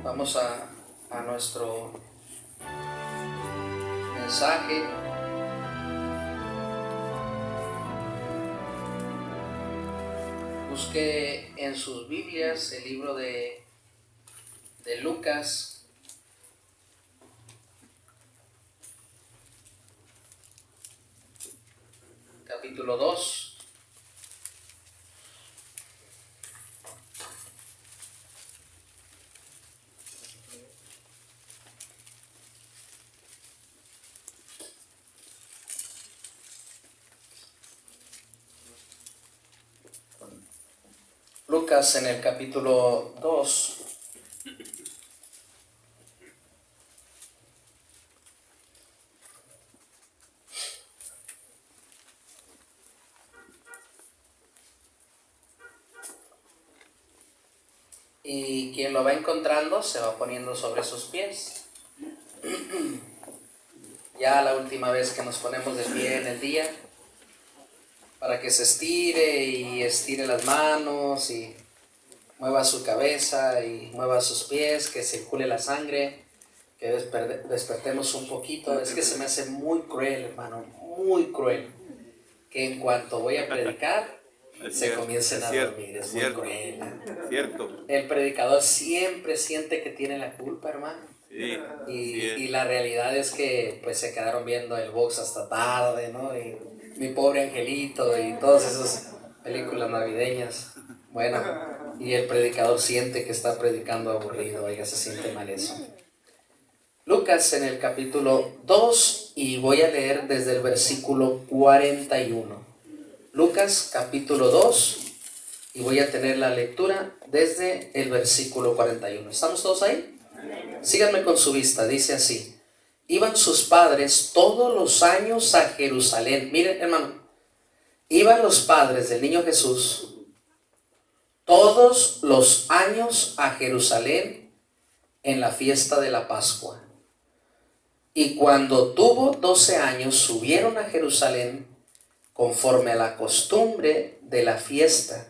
Vamos a nuestro mensaje. Busque en sus Biblias el libro de Lucas, capítulo 2. Lucas en el capítulo 2. Y quien lo va encontrando se va poniendo sobre sus pies. Ya la última vez que nos ponemos de pie en el día, para que se estire y estire las manos y mueva su cabeza y mueva sus pies, que circule la sangre, que despertemos un poquito. Es que se me hace muy cruel, hermano, muy cruel, que en cuanto voy a predicar, se comiencen a dormir. Es muy cruel. Cierto. El predicador siempre siente que tiene la culpa, hermano. Sí, y la realidad es que pues se quedaron viendo el box hasta tarde, ¿no? Y Mi Pobre Angelito y todas esas películas navideñas. Bueno, y el predicador siente que está predicando aburrido. Oiga, se siente mal eso. Lucas en el capítulo 2, y voy a leer desde el versículo 41. Lucas capítulo 2, y voy a tener la lectura desde el versículo 41. ¿Estamos todos ahí? Síganme con su vista. Dice así: iban sus padres todos los años a Jerusalén. Miren, hermano, iban los padres del niño Jesús todos los años a Jerusalén en la fiesta de la Pascua. Y cuando tuvo 12 años, subieron a Jerusalén conforme a la costumbre de la fiesta.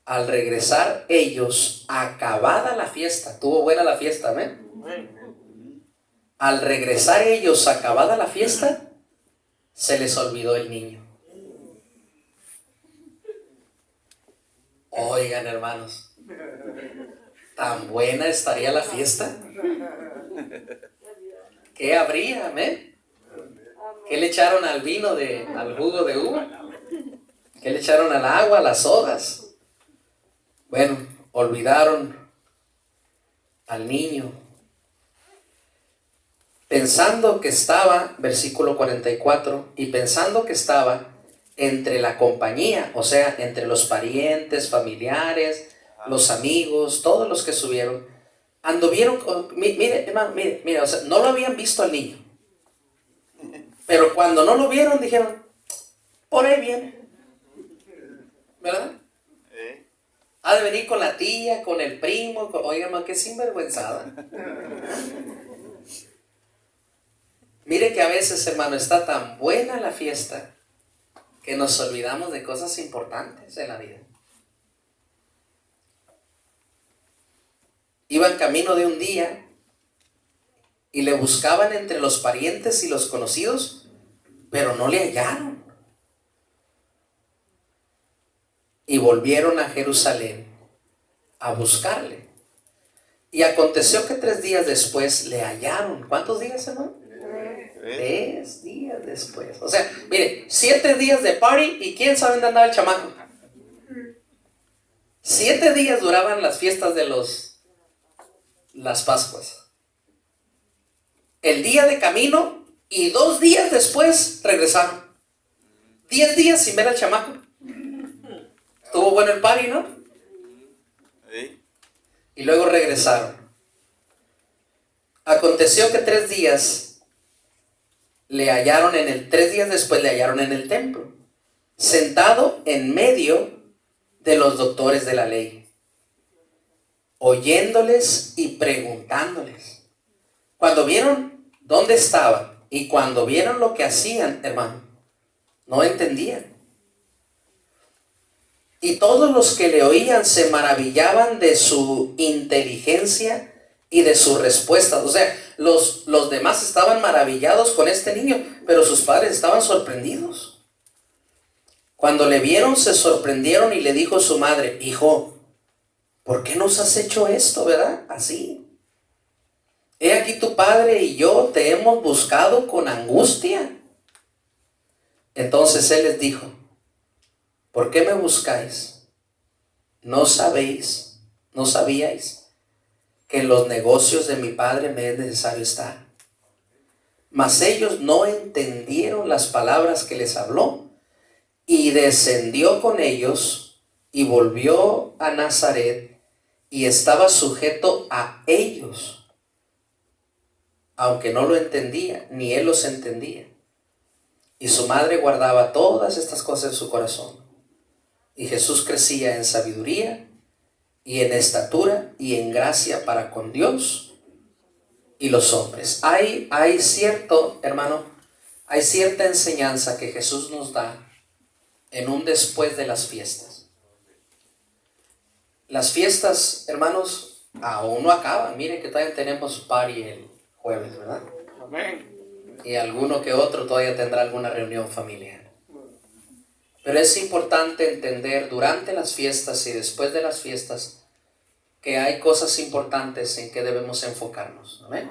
Al regresar ellos, acabada la fiesta, tuvo buena la fiesta, ¿ven? Al regresar ellos, acabada la fiesta, se les olvidó el niño. Oigan, hermanos, ¿tan buena estaría la fiesta? ¿Qué habría, amén? ¿Qué le echaron al vino, al jugo de uva? ¿Qué le echaron al agua, a las sodas? Bueno, olvidaron al niño, pensando que estaba, versículo 44, y pensando que estaba entre la compañía, o sea, entre los parientes, familiares, los amigos, todos los que subieron, anduvieron, mire, hermano, mire, o sea, no lo habían visto al niño, pero cuando no lo vieron dijeron, por ahí viene, ¿verdad? Ha de venir con la tía, con el primo, oigan, qué sinvergüenzada. Mire que a veces, hermano, está tan buena la fiesta que nos olvidamos de cosas importantes en la vida. Iban camino de un día y le buscaban entre los parientes y los conocidos, pero no le hallaron. Y volvieron a Jerusalén a buscarle. Y aconteció que 3 días después le hallaron. ¿Cuántos días, hermano? 3 días después. O sea, mire, 7 días de party, y quién sabe dónde andaba el chamaco. 7 días duraban las fiestas de las Pascuas. El día de camino, y 2 días después regresaron. 10 días sin ver al chamaco. Estuvo bueno el party, ¿no? Sí. Y luego regresaron. Aconteció que 3 días después le hallaron en el templo, sentado en medio de los doctores de la ley, oyéndoles y preguntándoles. Cuando vieron dónde estaban y cuando vieron lo que hacían, hermano, no entendían. Y todos los que le oían se maravillaban de su inteligencia y de sus respuestas. O sea, los demás estaban maravillados con este niño, pero sus padres estaban sorprendidos. Cuando le vieron, se sorprendieron y le dijo su madre: hijo, ¿por qué nos has hecho esto, verdad? Así. He aquí tu padre y yo te hemos buscado con angustia. Entonces él les dijo: ¿por qué me buscáis? ¿No sabíais que en los negocios de mi padre me es necesario estar? Mas ellos no entendieron las palabras que les habló, y descendió con ellos y volvió a Nazaret y estaba sujeto a ellos, aunque no lo entendía, ni él los entendía. Y su madre guardaba todas estas cosas en su corazón. Y Jesús crecía en sabiduría y en estatura y en gracia para con Dios y los hombres. Hay cierto, hermano, hay cierta enseñanza que Jesús nos da en un después de las fiestas. Las fiestas, hermanos, aún no acaban. Miren que todavía tenemos party el jueves, ¿verdad? Amén. Y alguno que otro todavía tendrá alguna reunión familiar. Pero es importante entender durante las fiestas y después de las fiestas que hay cosas importantes en que debemos enfocarnos. Amén.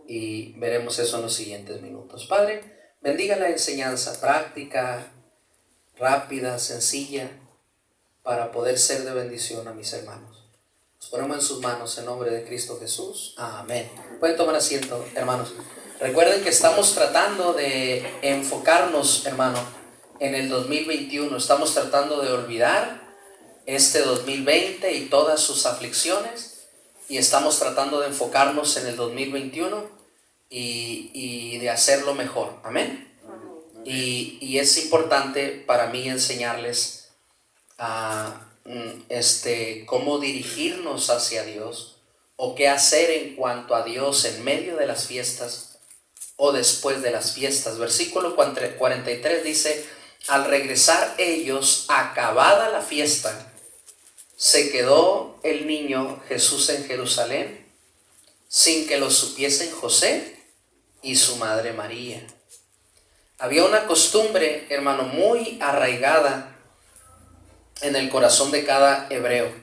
Y veremos eso en los siguientes minutos. Padre, bendiga la enseñanza práctica, rápida, sencilla, para poder ser de bendición a mis hermanos. Nos ponemos en sus manos en nombre de Cristo Jesús. Amén. Pueden tomar asiento, hermanos. Recuerden que estamos tratando de enfocarnos, hermano, en el 2021. Estamos tratando de olvidar este 2020 y todas sus aflicciones, y estamos tratando de enfocarnos en el 2021 y de hacerlo mejor. Amén. Y es importante para mí enseñarles cómo dirigirnos hacia Dios, o qué hacer en cuanto a Dios en medio de las fiestas o después de las fiestas. Versículo 43 dice: al regresar ellos, acabada la fiesta, se quedó el niño Jesús en Jerusalén, sin que lo supiesen José y su madre María. Había una costumbre, hermano, muy arraigada en el corazón de cada hebreo.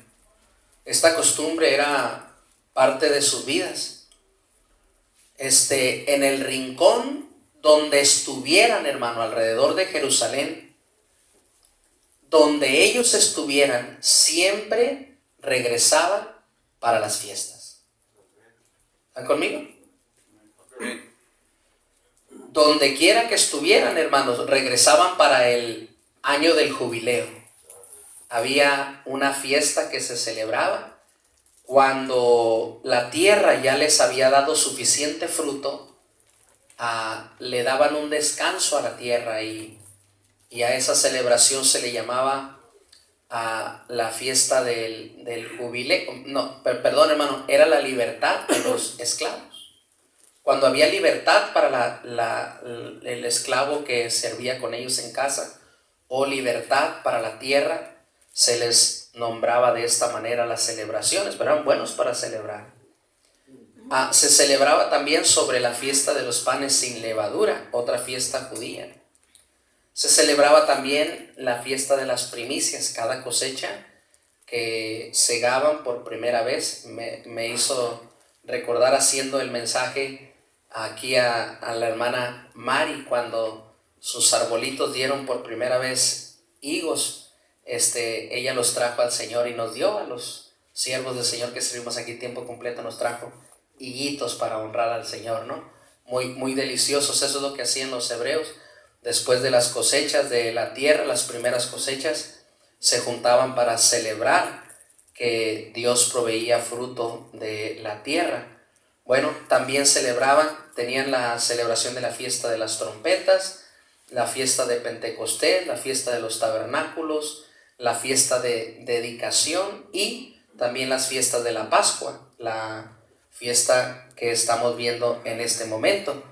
Esta costumbre era parte de sus vidas. En el rincón donde estuvieran, hermano, alrededor de Jerusalén, donde ellos estuvieran, siempre regresaban para las fiestas. ¿Están conmigo? Donde quiera que estuvieran, hermanos, regresaban para el año del jubileo. Había una fiesta que se celebraba cuando la tierra ya les había dado suficiente fruto. Le daban un descanso a la tierra, y a esa celebración se le llamaba la fiesta del jubileo. No, perdón, hermano, era la libertad de los esclavos. Cuando había libertad para el esclavo que servía con ellos en casa, o libertad para la tierra, se les nombraba de esta manera las celebraciones, pero eran buenos para celebrar. Se celebraba también sobre la fiesta de los panes sin levadura, otra fiesta judía. Se celebraba también la fiesta de las primicias. Cada cosecha que segaban por primera vez, me hizo recordar haciendo el mensaje aquí a la hermana Mari, cuando sus arbolitos dieron por primera vez higos. Ella los trajo al Señor y nos dio, a los siervos del Señor que servimos aquí tiempo completo, nos trajo higuitos para honrar al Señor, ¿no? Muy, muy deliciosos. Eso es lo que hacían los hebreos. Después de las cosechas de la tierra, las primeras cosechas, se juntaban para celebrar que Dios proveía fruto de la tierra. Bueno, también tenían la celebración de la fiesta de las trompetas, la fiesta de Pentecostés, la fiesta de los tabernáculos, la fiesta de dedicación, y también las fiestas de la Pascua, la fiesta que estamos viendo en este momento.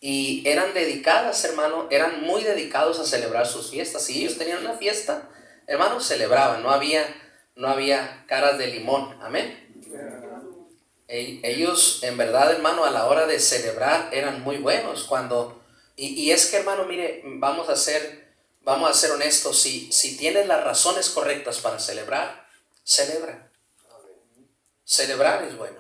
Y eran dedicadas, hermano, eran muy dedicados a celebrar sus fiestas. Si ellos tenían una fiesta, hermanos, celebraban, no había caras de limón, amén. Ellos, en verdad, hermano, a la hora de celebrar eran muy buenos. Y es que, hermano, mire, vamos a ser honestos. Si tienes las razones correctas para celebrar, celebra. Celebrar es bueno.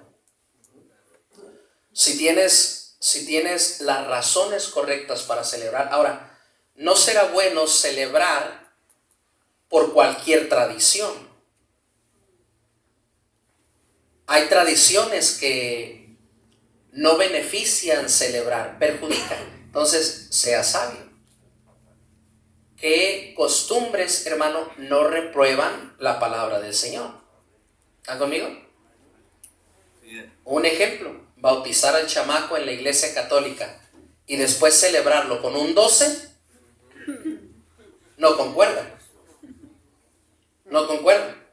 Si tienes las razones correctas para celebrar. Ahora, no será bueno celebrar por cualquier tradición. Hay tradiciones que no benefician celebrar, perjudican. Entonces, sea sabio. ¿Qué costumbres, hermano, no reprueban la palabra del Señor? ¿Están conmigo? Un ejemplo, bautizar al chamaco en la iglesia católica y después celebrarlo con un 12, no concuerda. No concuerda.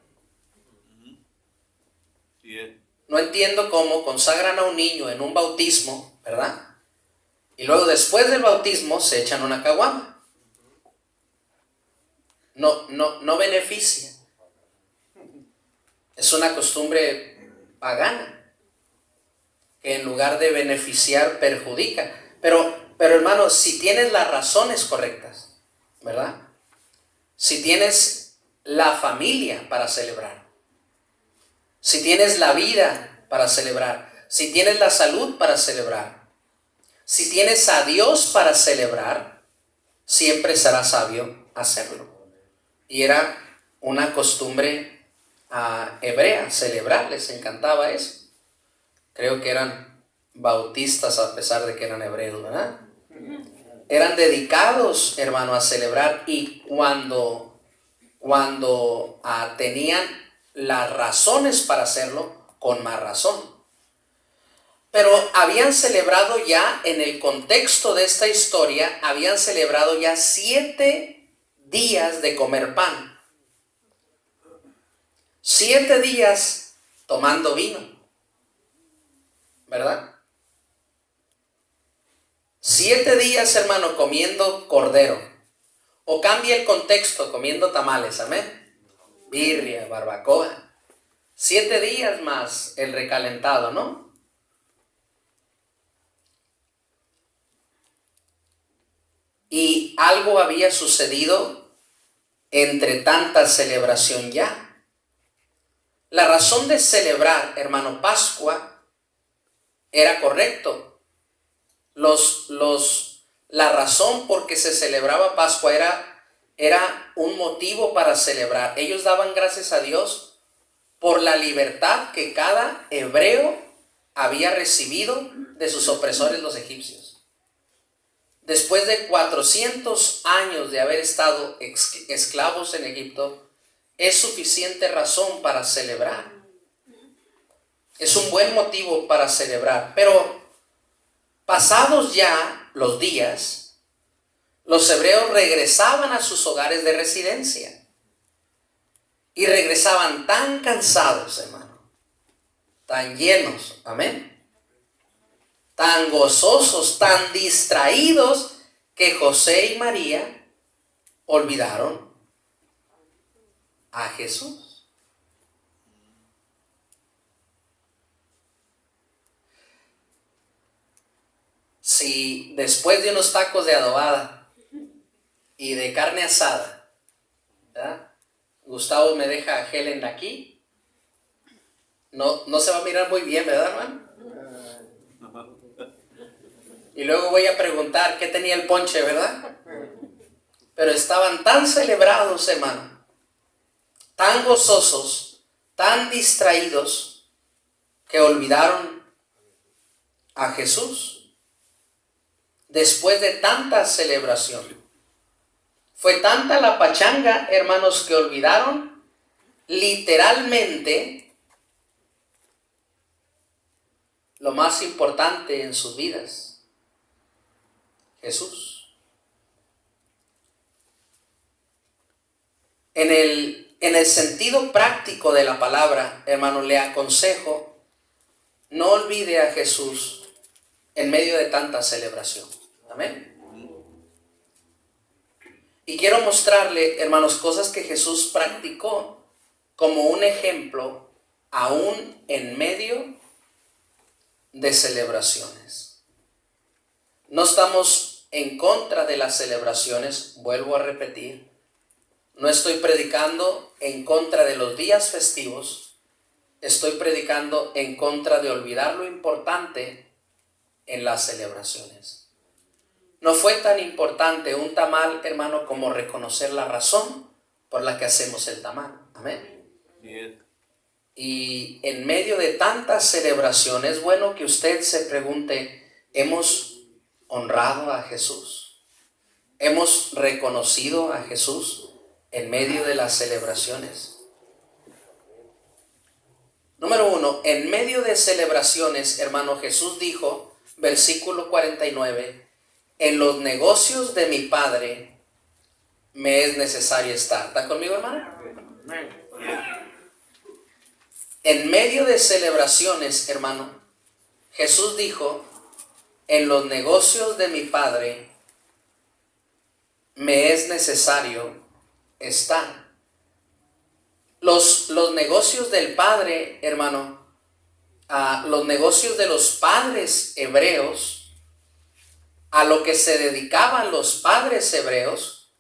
No entiendo cómo consagran a un niño en un bautismo, ¿verdad? Y luego después del bautismo se echan una caguama. No beneficia. Es una costumbre pagana que en lugar de beneficiar perjudica. Pero hermano, si tienes las razones correctas, ¿verdad? Si tienes la familia para celebrar, si tienes la vida para celebrar, si tienes la salud para celebrar, si tienes a Dios para celebrar, siempre será sabio hacerlo. Y era una costumbre hebrea, celebrar, les encantaba eso. Creo que eran bautistas a pesar de que eran hebreos, ¿verdad? Eran dedicados, hermano, a celebrar, y cuando tenían las razones para hacerlo, con más razón. Pero habían celebrado ya, en el contexto de esta historia, habían celebrado ya 7 días de comer pan. 7 días tomando vino, ¿verdad? 7 días, hermano, comiendo cordero. O cambia el contexto, comiendo tamales, amén. Birria, barbacoa. 7 días más el recalentado, ¿no? Y algo había sucedido entre tanta celebración ya. La razón de celebrar, hermano, Pascua era correcto. La razón por que se celebraba Pascua era un motivo para celebrar. Ellos daban gracias a Dios por la libertad que cada hebreo había recibido de sus opresores los egipcios. Después de 400 años de haber estado esclavos en Egipto, es suficiente razón para celebrar. Es un buen motivo para celebrar. Pero pasados ya los días, los hebreos regresaban a sus hogares de residencia. Y regresaban tan cansados, hermano, tan llenos, amén, tan gozosos, tan distraídos, que José y María olvidaron a Jesús. Si después de unos tacos de adobada y de carne asada, ¿verdad?, Gustavo me deja a Helen aquí, no se va a mirar muy bien, ¿verdad, hermano? Y luego voy a preguntar qué tenía el ponche, ¿verdad? Pero estaban tan celebrados, hermano, tan gozosos, tan distraídos, que olvidaron a Jesús. Después de tanta celebración, fue tanta la pachanga, hermanos, que olvidaron literalmente lo más importante en sus vidas: Jesús. En el sentido práctico de la palabra, hermano, le aconsejo, no olvide a Jesús en medio de tanta celebración. Amén. Y quiero mostrarle, hermanos, cosas que Jesús practicó como un ejemplo aún en medio de celebraciones. No estamos en contra de las celebraciones, vuelvo a repetir. No estoy predicando en contra de los días festivos, estoy predicando en contra de olvidar lo importante en las celebraciones. No fue tan importante un tamal, hermano, como reconocer la razón por la que hacemos el tamal. Amén. Bien. Y en medio de tantas celebraciones, es bueno que usted se pregunte, ¿hemos honrado a Jesús? ¿Hemos reconocido a Jesús en medio de las celebraciones? Número 1, en medio de celebraciones, hermano, Jesús dijo, versículo 49, en los negocios de mi Padre me es necesario estar. ¿Está conmigo, hermano? En medio de celebraciones, hermano, Jesús dijo, en los negocios de mi Padre me es necesario estar. Los negocios del Padre, hermano, los negocios de los padres hebreos, a lo que se dedicaban los padres hebreos,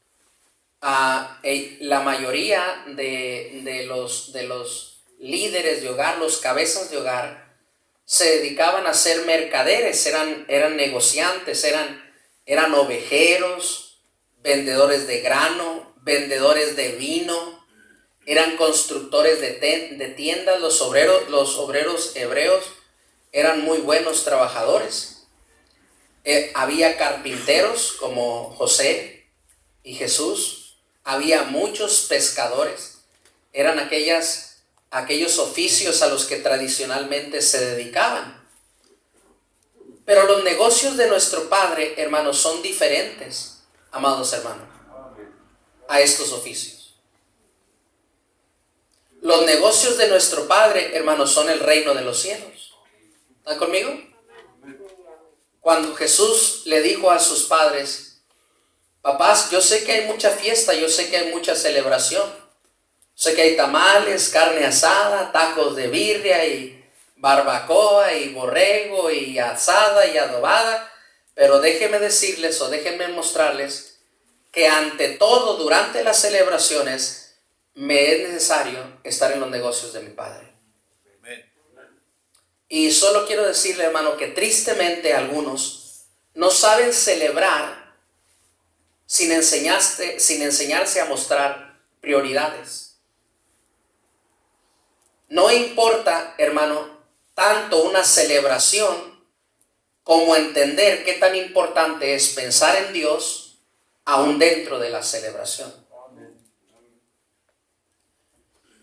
la mayoría de los líderes de hogar, los cabezas de hogar, se dedicaban a ser mercaderes, eran negociantes, eran ovejeros, vendedores de grano, vendedores de vino, eran constructores de tiendas. Los obreros hebreos eran muy buenos trabajadores. Había carpinteros como José y Jesús, había muchos pescadores, eran aquellos oficios a los que tradicionalmente se dedicaban. Pero los negocios de nuestro Padre, hermanos, son diferentes, amados hermanos, a estos oficios. Los negocios de nuestro Padre, hermanos, son el reino de los cielos. ¿Están conmigo? Cuando Jesús le dijo a sus padres, papás, yo sé que hay mucha fiesta, yo sé que hay mucha celebración, sé que hay tamales, carne asada, tacos de birria y barbacoa y borrego y asada y adobada, pero déjenme decirles o déjenme mostrarles que ante todo, durante las celebraciones, me es necesario estar en los negocios de mi Padre. Y solo quiero decirle, hermano, que tristemente algunos no saben celebrar sin enseñarse a mostrar prioridades. No importa, hermano, tanto una celebración como entender qué tan importante es pensar en Dios aún dentro de la celebración.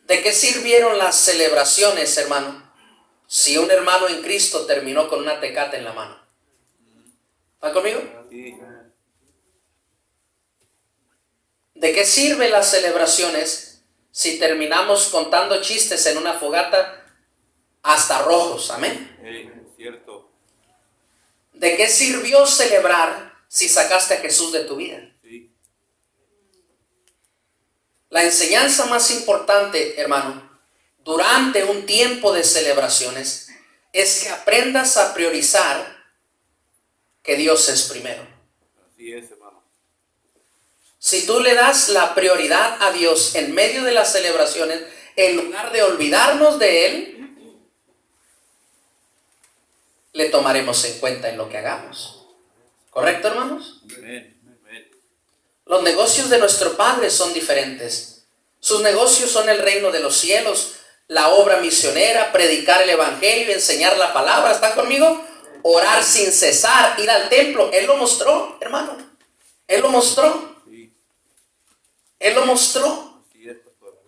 ¿De qué sirvieron las celebraciones, hermano, si un hermano en Cristo terminó con una tecate en la mano? ¿Está conmigo? Sí. ¿De qué sirven las celebraciones si terminamos contando chistes en una fogata hasta rojos? Amén. Sí, cierto. ¿De qué sirvió celebrar si sacaste a Jesús de tu vida? Sí. La enseñanza más importante, hermano, durante un tiempo de celebraciones, es que aprendas a priorizar que Dios es primero. Así es, hermano. Si tú le das la prioridad a Dios en medio de las celebraciones, en lugar de olvidarnos de Él, le tomaremos en cuenta en lo que hagamos. ¿Correcto, hermanos? Amén. Amén. Los negocios de nuestro Padre son diferentes. Sus negocios son el reino de los cielos, la obra misionera, predicar el evangelio, enseñar la palabra. ¿Están conmigo? Orar sin cesar, ir al templo. Él lo mostró, hermano. Él lo mostró. Sí. Él lo mostró. Así es, pastor.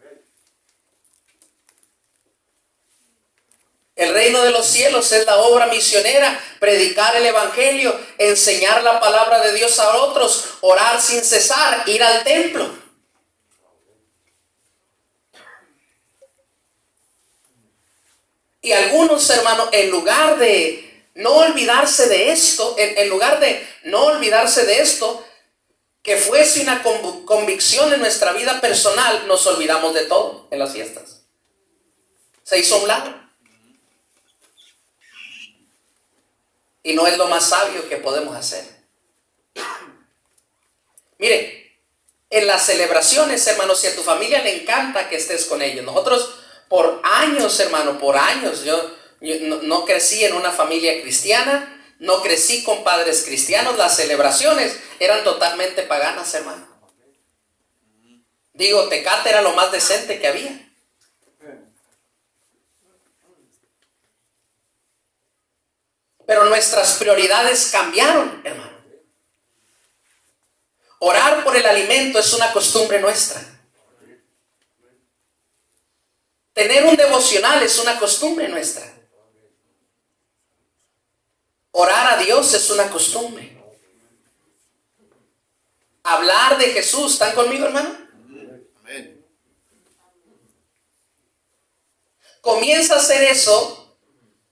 El reino de los cielos es la obra misionera, predicar el evangelio, enseñar la palabra de Dios a otros, orar sin cesar, ir al templo. Y algunos, hermanos, en lugar de no olvidarse de esto, que fuese una convicción en nuestra vida personal, nos olvidamos de todo en las fiestas. Se hizo a un lado. Y no es lo más sabio que podemos hacer. Mire, en las celebraciones, hermanos, si a tu familia le encanta que estés con ellos. Nosotros por años, hermano, por años, yo no crecí en una familia cristiana, no crecí con padres cristianos. Las celebraciones eran totalmente paganas, hermano. Digo, Tecate era lo más decente que había. Pero nuestras prioridades cambiaron, hermano. Orar por el alimento es una costumbre nuestra. Tener un devocional es una costumbre nuestra. Orar a Dios es una costumbre. Hablar de Jesús, ¿están conmigo, hermano? Amén. Comienza a hacer eso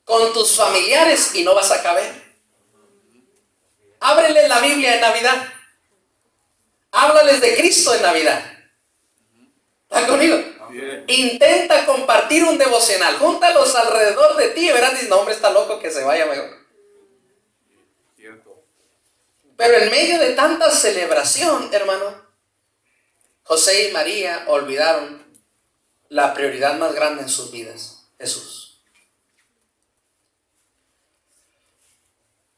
con tus familiares y no vas a caber. Ábrele la Biblia en Navidad. Háblales de Cristo en Navidad. ¿Están conmigo? Bien. Intenta compartir un devocional. Júntalos alrededor de ti y verás, dices, no, hombre, está loco, que se vaya mejor. Cierto. Pero en medio de tanta celebración, hermano, José y María olvidaron la prioridad más grande en sus vidas, Jesús.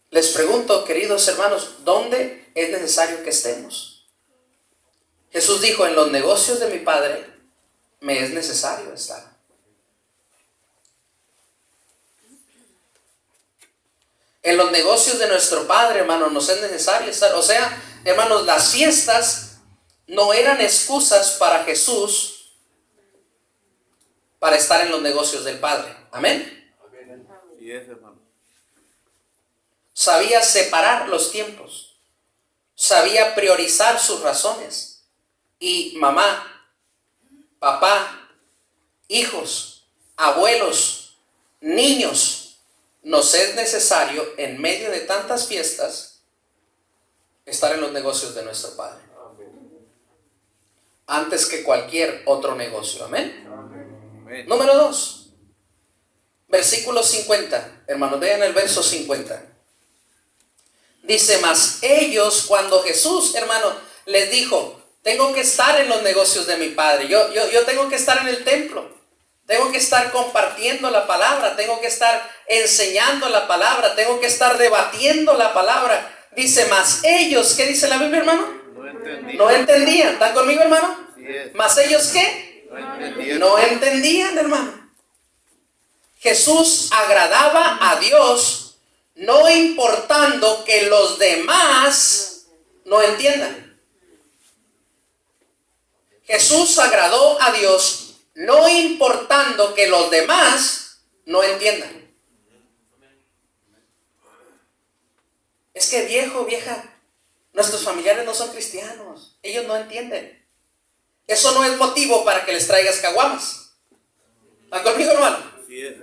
Les pregunto, queridos hermanos, ¿dónde es necesario que estemos? Jesús dijo, en los negocios de mi Padre me es necesario estar. En los negocios de nuestro Padre, hermanos, nos es necesario estar. O sea, hermanos, las fiestas no eran excusas para Jesús para estar en los negocios del Padre. Amén. Sí es, hermano. Sabía separar los tiempos. Sabía priorizar sus razones. Y mamá, papá, hijos, abuelos, niños, nos es necesario en medio de tantas fiestas estar en los negocios de nuestro Padre. Antes que cualquier otro negocio. Amén. Amén. Número 2. Versículo 50. Hermanos, vean el verso 50. Dice, mas ellos, cuando Jesús, hermano, les dijo, tengo que estar en los negocios de mi Padre. Yo tengo que estar en el templo. Tengo que estar compartiendo la palabra. Tengo que estar enseñando la palabra. Tengo que estar debatiendo la palabra. Dice, mas ellos, ¿qué dice la Biblia, hermano? No entendí. No entendían. ¿Están conmigo, hermano? Sí es. ¿Mas ellos qué? No entendí. No entendían, hermano. Jesús agradaba a Dios, no importando que los demás no entiendan. Jesús agradó a Dios, no importando que los demás no entiendan. Es que viejo, vieja, nuestros familiares no son cristianos, ellos no entienden. Eso no es motivo para que les traigas caguamas. ¿Están conmigo, hermano? Sí es.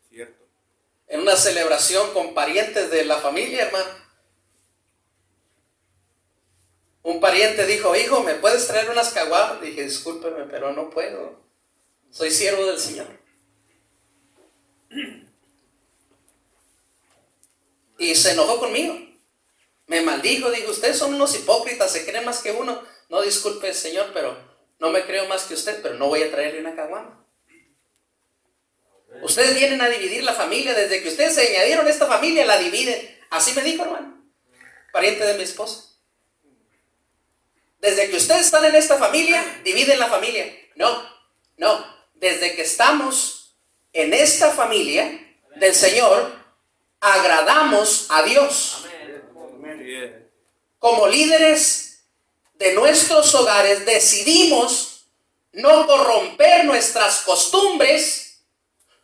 Cierto. En una celebración con parientes de la familia, hermano, un pariente dijo, hijo, ¿me puedes traer unas caguamas? Dije, discúlpeme, pero no puedo. Soy siervo del Señor. Y se enojó conmigo. Me maldijo, dijo, ustedes son unos hipócritas, se creen más que uno. No, disculpe, Señor, pero no me creo más que usted, pero no voy a traerle una caguama. Ustedes vienen a dividir la familia, desde que ustedes se añadieron a esta familia, la dividen. Así me dijo, hermano, pariente de mi esposa. Desde que ustedes están en esta familia, dividen la familia. No. Desde que estamos en esta familia del Señor, agradamos a Dios. Sí es. Como líderes de nuestros hogares, decidimos no corromper nuestras costumbres,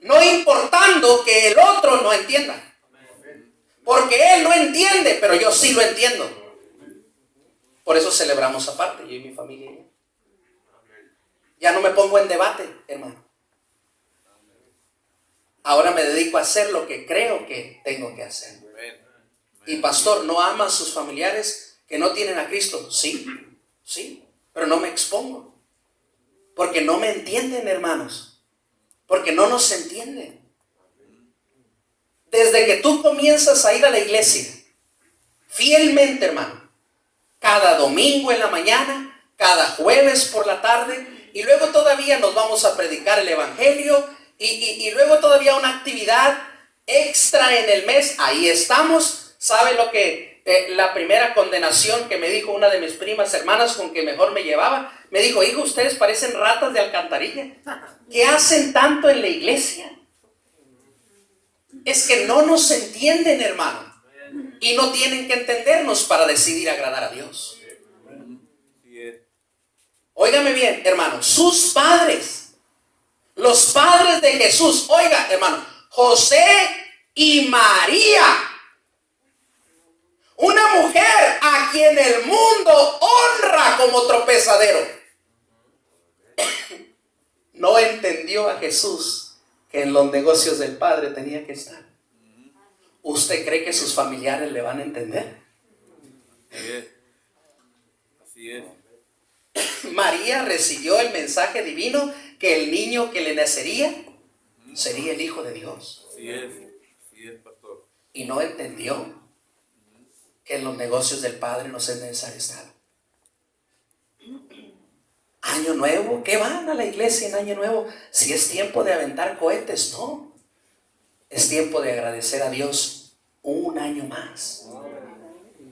no importando que el otro no entienda. Porque él no entiende, pero yo sí lo entiendo. Por eso celebramos aparte, yo y mi familia. Ya no me pongo en debate, hermano. Ahora me dedico a hacer lo que creo que tengo que hacer. Y pastor, ¿no ama a sus familiares que no tienen a Cristo? Sí, sí, pero no me expongo. Porque no me entienden, hermanos. Porque no nos entienden. Desde que tú comienzas a ir a la iglesia, fielmente, hermano, cada domingo en la mañana, cada jueves por la tarde, y luego todavía nos vamos a predicar el evangelio, y luego todavía una actividad extra en el mes, ahí estamos. ¿Sabe lo que la primera condenación que me dijo una de mis primas hermanas con que mejor me llevaba? Me dijo: hijo, ustedes parecen ratas de alcantarilla. ¿Qué hacen tanto en la iglesia? Es que no nos entienden, hermano. Y no tienen que entendernos para decidir agradar a Dios. Óigame bien, hermano, sus padres, los padres de Jesús, oiga, hermano, José y María, una mujer a quien el mundo honra como tropezadero, no entendió a Jesús que en los negocios del Padre tenía que estar. ¿Usted cree que sus familiares le van a entender? Así es. María recibió el mensaje divino que el niño que le nacería sería el Hijo de Dios. Así es, pastor. Y no entendió que en los negocios del Padre no es necesario estar. Año nuevo, ¿qué van a la iglesia en año nuevo? Si es tiempo de aventar cohetes, no. Es tiempo de agradecer a Dios un año más.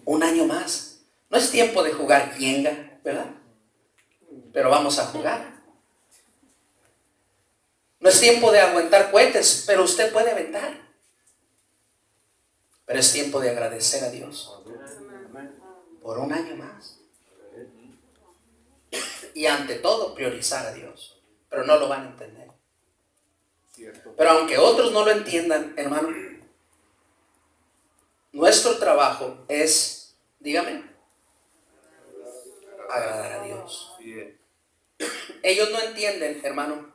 Un año más. No es tiempo de jugar yenga, ¿verdad? Pero vamos a jugar. No es tiempo de aguantar cohetes, pero usted puede aventar. Pero es tiempo de agradecer a Dios por un año más. Y ante todo, priorizar a Dios. Pero no lo van a entender. Pero aunque otros no lo entiendan, hermano, nuestro trabajo es, dígame, agradar a Dios. Ellos no entienden, hermano,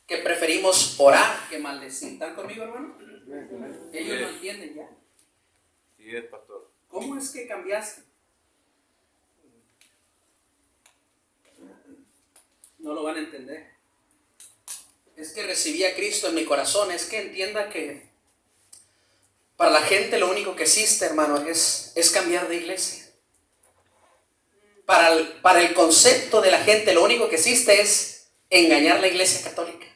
que preferimos orar que maldecir. ¿Están conmigo, hermano? Ellos no entienden ya. Sí es, pastor. ¿Cómo es que cambiaste? No lo van a entender. Es que recibí a Cristo en mi corazón. Es que entienda que para la gente lo único que existe, hermano, es cambiar de iglesia. Para el concepto de la gente lo único que existe es engañar la iglesia católica.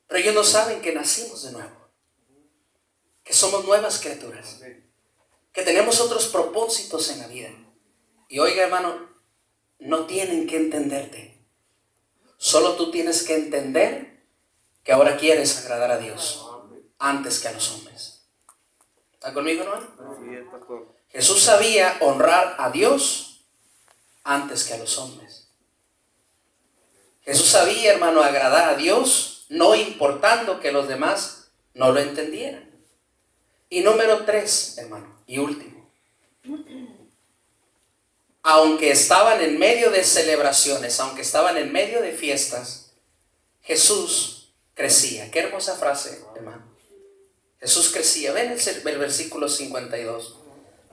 Pero ellos no saben que nacimos de nuevo, que somos nuevas criaturas, que tenemos otros propósitos en la vida. Y oiga, hermano, no tienen que entenderte. Solo tú tienes que entender que ahora quieres agradar a Dios antes que a los hombres. ¿Está conmigo, hermano? Sí es, pastor. Jesús sabía honrar a Dios antes que a los hombres. Jesús sabía, hermano, agradar a Dios, no importando que los demás no lo entendieran. Y número 3, hermano, y último. Aunque estaban en medio de celebraciones, aunque estaban en medio de fiestas, Jesús crecía. Qué hermosa frase, hermano. Jesús crecía. Ven el versículo 52.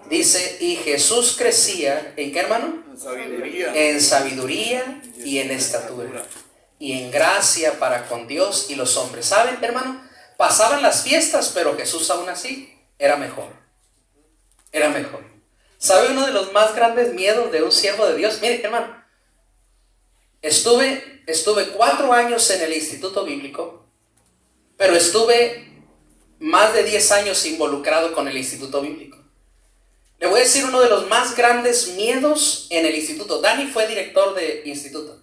Dice: y Jesús crecía, ¿en qué, hermano? En sabiduría. En sabiduría y en estatura. Y en gracia para con Dios y los hombres. ¿Saben, hermano? Pasaban las fiestas, pero Jesús aún así era mejor. Era mejor. ¿Sabe uno de los más grandes miedos de un siervo de Dios? Mire, hermano, estuve 4 años en el instituto bíblico, pero estuve más de 10 años involucrado con el instituto bíblico. Le voy a decir uno de los más grandes miedos en el instituto. Dani fue director de instituto.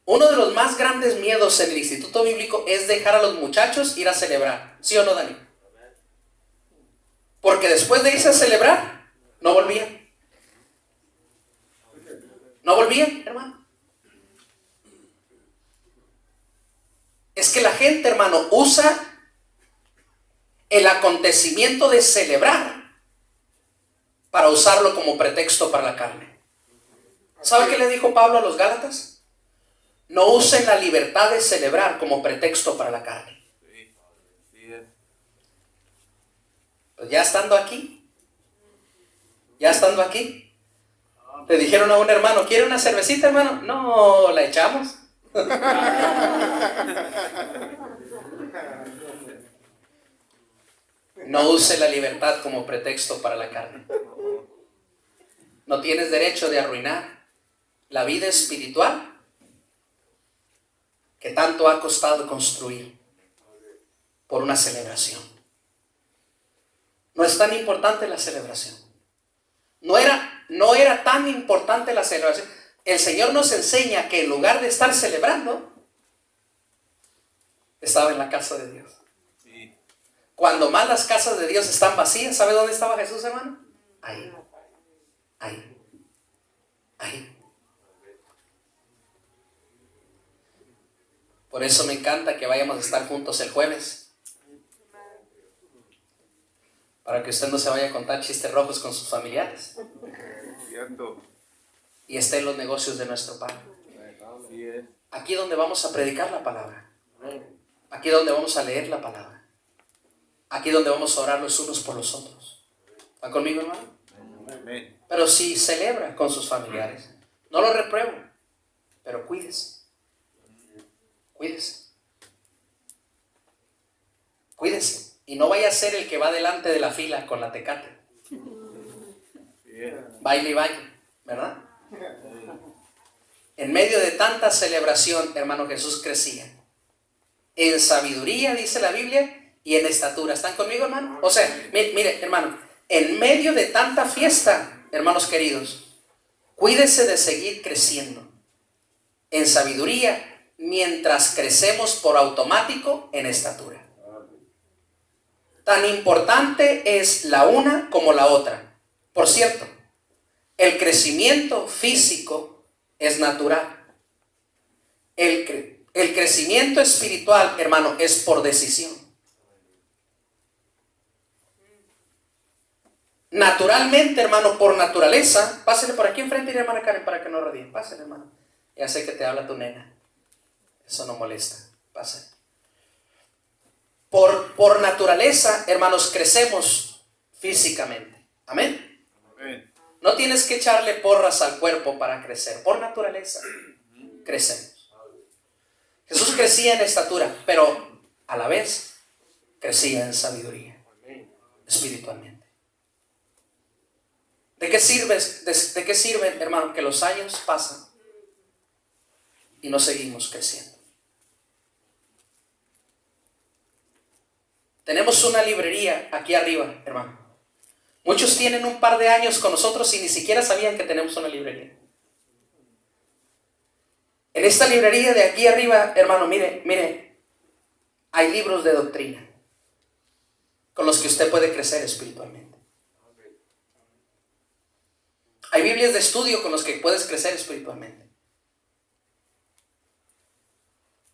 Uno de los más grandes miedos en el instituto bíblico es dejar a los muchachos ir a celebrar. ¿Sí o no, Dani? Porque después de irse a celebrar, no volvían. No volvían, hermano. Es que la gente, hermano, usa el acontecimiento de celebrar para usarlo como pretexto para la carne. ¿Sabe qué le dijo Pablo a los Gálatas? No usen la libertad de celebrar como pretexto para la carne. Pues ya estando aquí, le dijeron a un hermano, ¿quiere una cervecita, hermano? No, la echamos. No use la libertad como pretexto para la carne. No tienes derecho de arruinar la vida espiritual que tanto ha costado construir por una celebración. No es tan importante la celebración. No era tan importante la celebración. El Señor nos enseña que en lugar de estar celebrando, estaba en la casa de Dios. Sí. Cuando más las casas de Dios están vacías, ¿sabe dónde estaba Jesús, hermano? Ahí. Por eso me encanta que vayamos a estar juntos el jueves. Para que usted no se vaya a contar chistes rojos con sus familiares. Cierto. Y esté en los negocios de nuestro Padre. Así es. Aquí donde vamos a predicar la palabra. Aquí donde vamos a leer la palabra. Aquí donde vamos a orar los unos por los otros. ¿Están conmigo, hermano? Amén. Pero si celebra con sus familiares, no lo repruebo, pero cuídese. Cuídese. Y no vaya a ser el que va delante de la fila con la Tecate. Baile y baile, ¿verdad? En medio de tanta celebración, hermano, Jesús crecía. En sabiduría, dice la Biblia, y en estatura. ¿Están conmigo, hermano? O sea, mire, hermano, en medio de tanta fiesta, hermanos queridos, cuídese de seguir creciendo. En sabiduría, mientras crecemos por automático en estatura. Tan importante es la una como la otra. Por cierto, el crecimiento físico es natural. El crecimiento espiritual, hermano, es por decisión. Naturalmente, hermano, por naturaleza, pásale por aquí enfrente, hermana Karen, para que no rodee. Pásale, hermano. Ya sé que te habla tu nena. Eso no molesta. Pásale. Por naturaleza, hermanos, crecemos físicamente. Amén. Amén. No tienes que echarle porras al cuerpo para crecer. Por naturaleza, crecemos. Jesús crecía en estatura, pero a la vez crecía en sabiduría espiritualmente. ¿De qué sirve, hermano, que los años pasan y no seguimos creciendo? Tenemos una librería aquí arriba, hermano. Muchos tienen un par de años con nosotros y ni siquiera sabían que tenemos una librería. En esta librería de aquí arriba, hermano, mire, hay libros de doctrina con los que usted puede crecer espiritualmente. Hay Biblias de estudio con los que puedes crecer espiritualmente.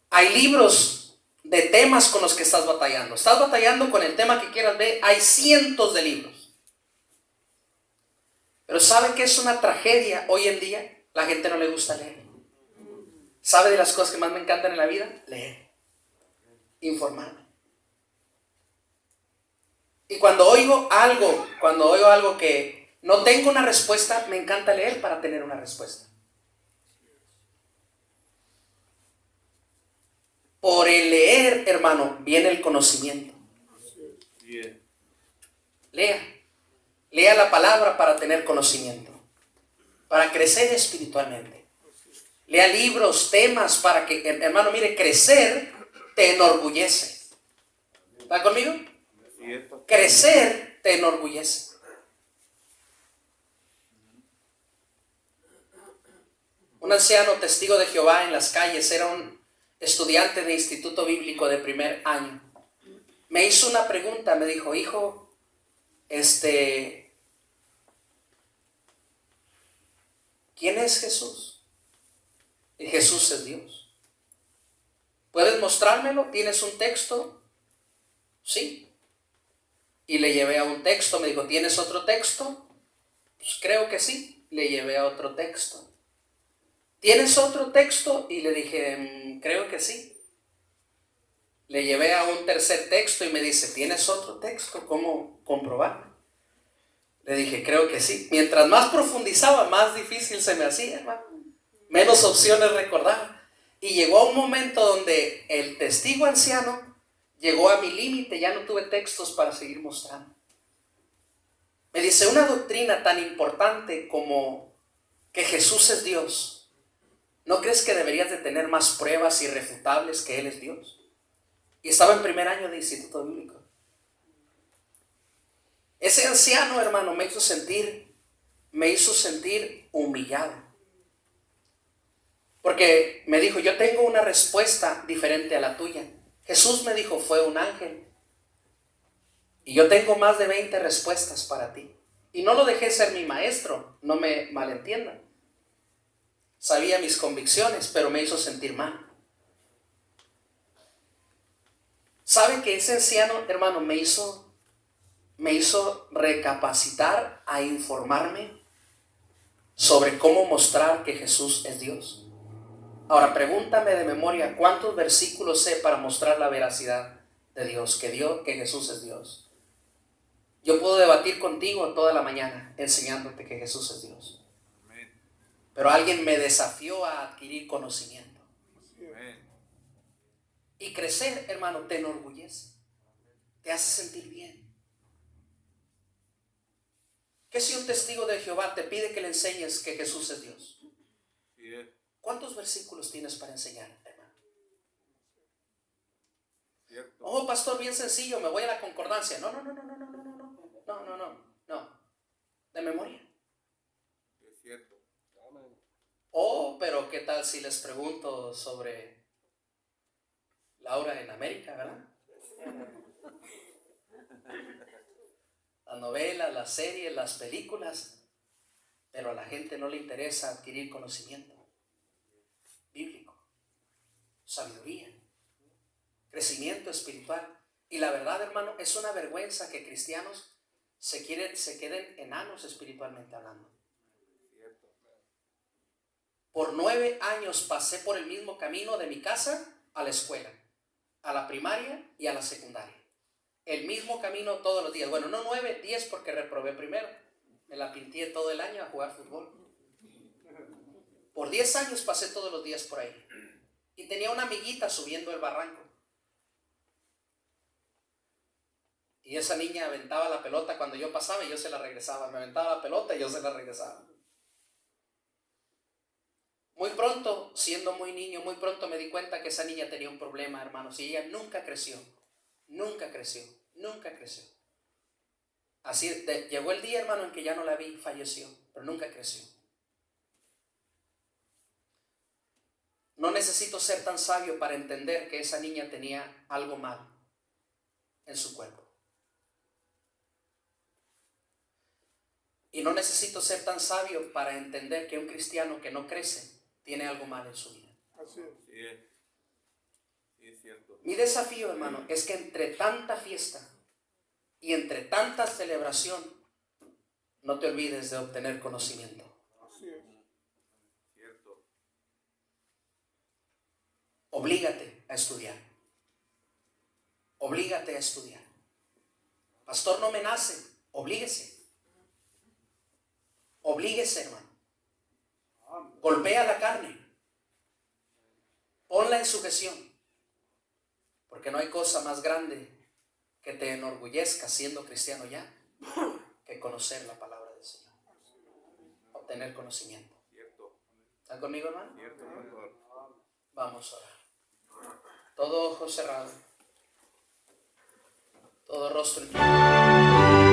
Hay libros de temas con los que estás batallando. Estás batallando con el tema que quieras ver. Hay cientos de libros. Pero ¿sabe qué es una tragedia hoy en día? La gente no le gusta leer. ¿Sabe de las cosas que más me encantan en la vida? Leer. Informarme. Y cuando oigo algo que no tengo una respuesta, me encanta leer para tener una respuesta. Por el leer, hermano, viene el conocimiento. Lea la palabra para tener conocimiento, para crecer espiritualmente. Lea libros, temas, para que, hermano, mire, crecer te enorgullece. ¿Está conmigo? Crecer te enorgullece. Un anciano testigo de Jehová en las calles, era un estudiante de instituto bíblico de primer año. Me hizo una pregunta, me dijo: hijo, ¿quién es Jesús? Y Jesús es Dios. ¿Puedes mostrármelo? ¿Tienes un texto? Sí. Y le llevé a un texto, me dijo: ¿tienes otro texto? Pues creo que sí. Le llevé a otro texto. ¿Tienes otro texto? Y le dije: creo que sí. Le llevé a un tercer texto y me dice, ¿tienes otro texto? ¿Cómo comprobar? Le dije, creo que sí. Mientras más profundizaba, más difícil se me hacía, hermano. Menos opciones recordaba. Y llegó un momento donde el testigo anciano llegó a mi límite, ya no tuve textos para seguir mostrando. Me dice, una doctrina tan importante como que Jesús es Dios, ¿no crees que deberías de tener más pruebas irrefutables que Él es Dios? Y estaba en primer año de instituto bíblico. Ese anciano, hermano, me hizo sentir humillado. Porque me dijo, yo tengo una respuesta diferente a la tuya. Jesús me dijo, fue un ángel. Y yo tengo más de 20 respuestas para ti. Y no lo dejé ser mi maestro, no me malentiendan. Sabía mis convicciones, pero me hizo sentir mal. ¿Sabe que ese anciano, hermano, me hizo recapacitar a informarme sobre cómo mostrar que Jesús es Dios? Ahora, pregúntame de memoria, ¿cuántos versículos sé para mostrar la veracidad de Dios, que Jesús es Dios? Yo puedo debatir contigo toda la mañana enseñándote que Jesús es Dios. Pero alguien me desafió a adquirir conocimiento. Y crecer, hermano, te enorgullece. Te hace sentir bien. ¿Qué si un testigo de Jehová te pide que le enseñes que Jesús es Dios? ¿Cuántos versículos tienes para enseñar, hermano? Oh, pastor, bien sencillo, me voy a la concordancia. No. De memoria. Es cierto. Oh, pero ¿qué tal si les pregunto sobre Laura en América, verdad? Las novelas, las series, las películas, pero a la gente no le interesa adquirir conocimiento bíblico, sabiduría, crecimiento espiritual. Y la verdad, hermano, es una vergüenza que cristianos se queden enanos espiritualmente hablando. Por 9 años pasé por el mismo camino de mi casa a la escuela, a la primaria y a la secundaria. El mismo camino todos los días. Bueno, no 9, 10 porque reprobé primero. Me la pinté todo el año a jugar fútbol. Por 10 años pasé todos los días por ahí. Y tenía una amiguita subiendo el barranco. Y esa niña aventaba la pelota cuando yo pasaba y yo se la regresaba. Me aventaba la pelota y yo se la regresaba. Muy pronto, siendo muy niño, muy pronto me di cuenta que esa niña tenía un problema, hermanos. Y ella nunca creció. Así llegó el día, hermano, en que ya no la vi, falleció, pero nunca creció. No necesito ser tan sabio para entender que esa niña tenía algo mal en su cuerpo. Y no necesito ser tan sabio para entender que un cristiano que no crece tiene algo mal en su vida. Así es. Sí, es cierto. Mi desafío, hermano, es que entre tanta fiesta y entre tanta celebración, no te olvides de obtener conocimiento. Así es. Cierto. Oblígate a estudiar. Oblígate a estudiar. Pastor, no me nace. Oblíguese. Oblíguese, hermano. Golpea la carne. Ponla en sujeción. Porque no hay cosa más grande que te enorgullezca siendo cristiano ya que conocer la palabra del Señor. Obtener conocimiento. Cierto. ¿Están conmigo, hermano? Cierto, pastor. Vamos a orar. Todo ojo cerrado. Todo rostro inclinado.